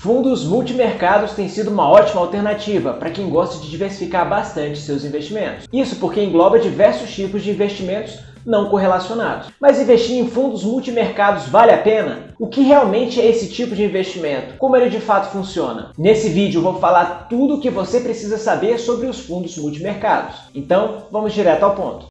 Fundos multimercados têm sido uma ótima alternativa para quem gosta de diversificar bastante seus investimentos. Isso porque engloba diversos tipos de investimentos não correlacionados. Mas investir em fundos multimercados vale a pena? O que realmente é esse tipo de investimento? Como ele de fato funciona? Nesse vídeo eu vou falar tudo o que você precisa saber sobre os fundos multimercados. Então, vamos direto ao ponto.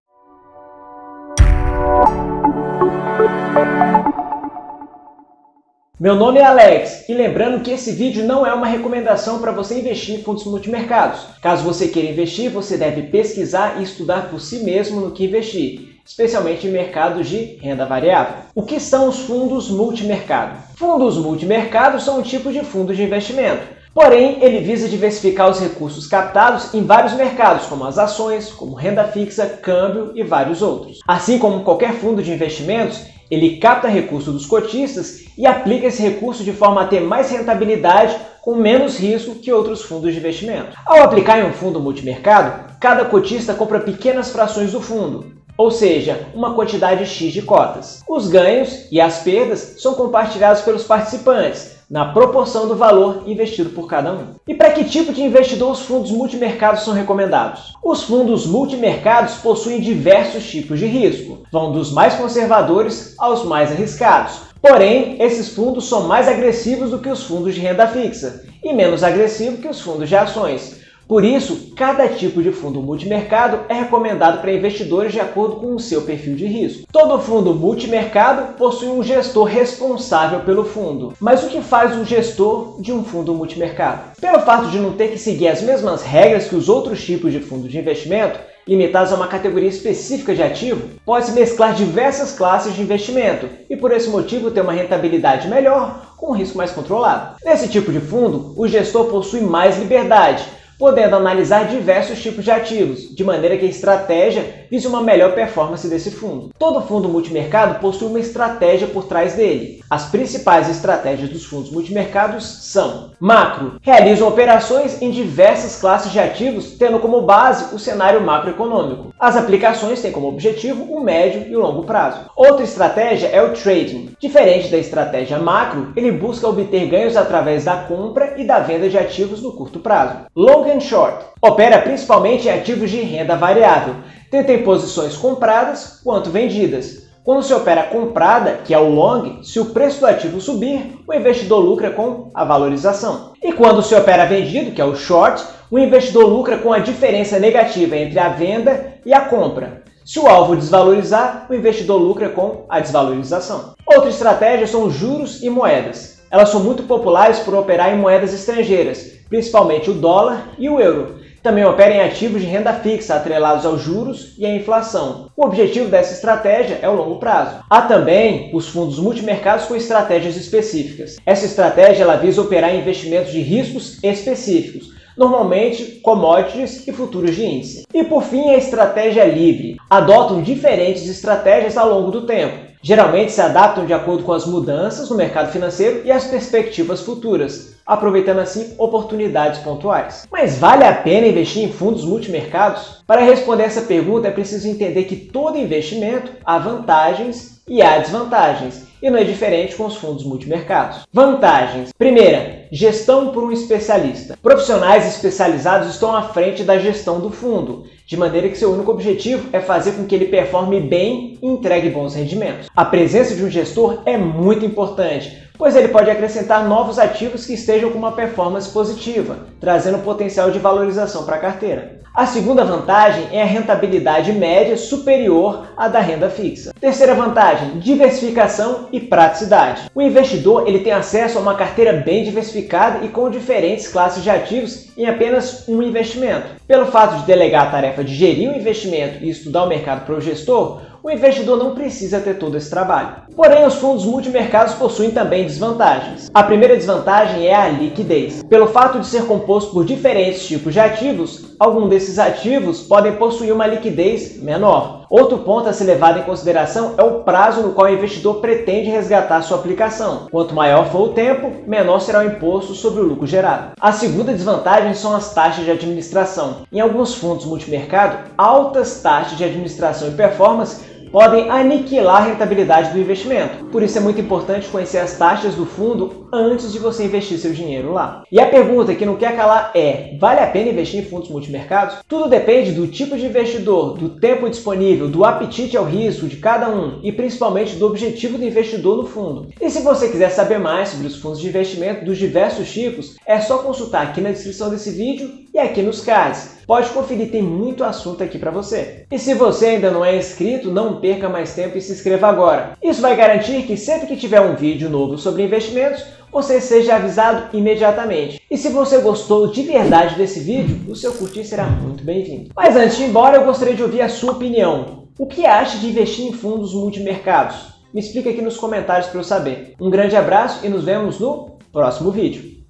Meu nome é Alex e lembrando que esse vídeo não é uma recomendação para você investir em fundos multimercados. Caso você queira investir, você deve pesquisar e estudar por si mesmo no que investir, especialmente em mercados de renda variável. O que são os fundos multimercado? Fundos multimercados são um tipo de fundo de investimento. Porém, ele visa diversificar os recursos captados em vários mercados, como as ações, como renda fixa, câmbio e vários outros. Assim como qualquer fundo de investimentos, ele capta recursos dos cotistas e aplica esse recurso de forma a ter mais rentabilidade com menos risco que outros fundos de investimento. Ao aplicar em um fundo multimercado, cada cotista compra pequenas frações do fundo, ou seja, uma quantidade X de cotas. Os ganhos e as perdas são compartilhados pelos participantes, na proporção do valor investido por cada um. E para que tipo de investidor os fundos multimercados são recomendados? Os fundos multimercados possuem diversos tipos de risco, vão dos mais conservadores aos mais arriscados. Porém, esses fundos são mais agressivos do que os fundos de renda fixa e menos agressivos que os fundos de ações. Por isso, cada tipo de fundo multimercado é recomendado para investidores de acordo com o seu perfil de risco. Todo fundo multimercado possui um gestor responsável pelo fundo. Mas o que faz um gestor de um fundo multimercado? Pelo fato de não ter que seguir as mesmas regras que os outros tipos de fundos de investimento, limitados a uma categoria específica de ativo, pode-se mesclar diversas classes de investimento e, por esse motivo, ter uma rentabilidade melhor com um risco mais controlado. Nesse tipo de fundo, o gestor possui mais liberdade, podendo analisar diversos tipos de ativos, de maneira que a estratégia vise uma melhor performance desse fundo. Todo fundo multimercado possui uma estratégia por trás dele. As principais estratégias dos fundos multimercados são: macro, realizam operações em diversas classes de ativos, tendo como base o cenário macroeconômico. As aplicações têm como objetivo o médio e o longo prazo. Outra estratégia é o trading. Diferente da estratégia macro, ele busca obter ganhos através da compra e da venda de ativos no curto prazo. Long and short, opera principalmente em ativos de renda variável, tanto em posições compradas quanto vendidas. Quando se opera comprada, que é o long, se o preço do ativo subir, o investidor lucra com a valorização. E quando se opera vendido, que é o short, o investidor lucra com a diferença negativa entre a venda e a compra. Se o alvo desvalorizar, o investidor lucra com a desvalorização. Outra estratégia são os juros e moedas. Elas são muito populares por operar em moedas estrangeiras, principalmente o dólar e o euro. Também opera em ativos de renda fixa atrelados aos juros e à inflação. O objetivo dessa estratégia é o longo prazo. Há também os fundos multimercados com estratégias específicas. Essa estratégia ela visa operar em investimentos de riscos específicos, normalmente commodities e futuros de índice. E por fim, a estratégia livre. Adotam diferentes estratégias ao longo do tempo. Geralmente se adaptam de acordo com as mudanças no mercado financeiro e as perspectivas futuras, aproveitando assim oportunidades pontuais. Mas vale a pena investir em fundos multimercados? Para responder essa pergunta é preciso entender que todo investimento há vantagens e há desvantagens, e não é diferente com os fundos multimercados. Vantagens. Primeira, gestão por um especialista. Profissionais especializados estão à frente da gestão do fundo, de maneira que seu único objetivo é fazer com que ele performe bem e entregue bons rendimentos. A presença de um gestor é muito importante, pois ele pode acrescentar novos ativos que estejam com uma performance positiva, trazendo potencial de valorização para a carteira. A segunda vantagem é a rentabilidade média superior à da renda fixa. Terceira vantagem, diversificação e praticidade. O investidor ele tem acesso a uma carteira bem diversificada e com diferentes classes de ativos em apenas um investimento. Pelo fato de delegar a tarefa de gerir o investimento e estudar o mercado para o gestor, o investidor não precisa ter todo esse trabalho. Porém, os fundos multimercados possuem também desvantagens. A primeira desvantagem é a liquidez. Pelo fato de ser composto por diferentes tipos de ativos, alguns desses ativos podem possuir uma liquidez menor. Outro ponto a ser levado em consideração é o prazo no qual o investidor pretende resgatar sua aplicação. Quanto maior for o tempo, menor será o imposto sobre o lucro gerado. A segunda desvantagem são as taxas de administração. Em alguns fundos multimercado, altas taxas de administração e performance podem aniquilar a rentabilidade do investimento. Por isso é muito importante conhecer as taxas do fundo antes de você investir seu dinheiro lá. E a pergunta que não quer calar é: vale a pena investir em fundos multimercados? Tudo depende do tipo de investidor, do tempo disponível, do apetite ao risco de cada um e principalmente do objetivo do investidor no fundo. E se você quiser saber mais sobre os fundos de investimento dos diversos tipos, é só consultar aqui na descrição desse vídeo e aqui nos cards. Pode conferir, tem muito assunto aqui para você. E se você ainda não é inscrito, não perca mais tempo e se inscreva agora. Isso vai garantir que sempre que tiver um vídeo novo sobre investimentos, você seja avisado imediatamente. E se você gostou de verdade desse vídeo, o seu curtir será muito bem-vindo. Mas antes de ir embora, eu gostaria de ouvir a sua opinião. O que acha de investir em fundos multimercados? Me explica aqui nos comentários para eu saber. Um grande abraço e nos vemos no próximo vídeo.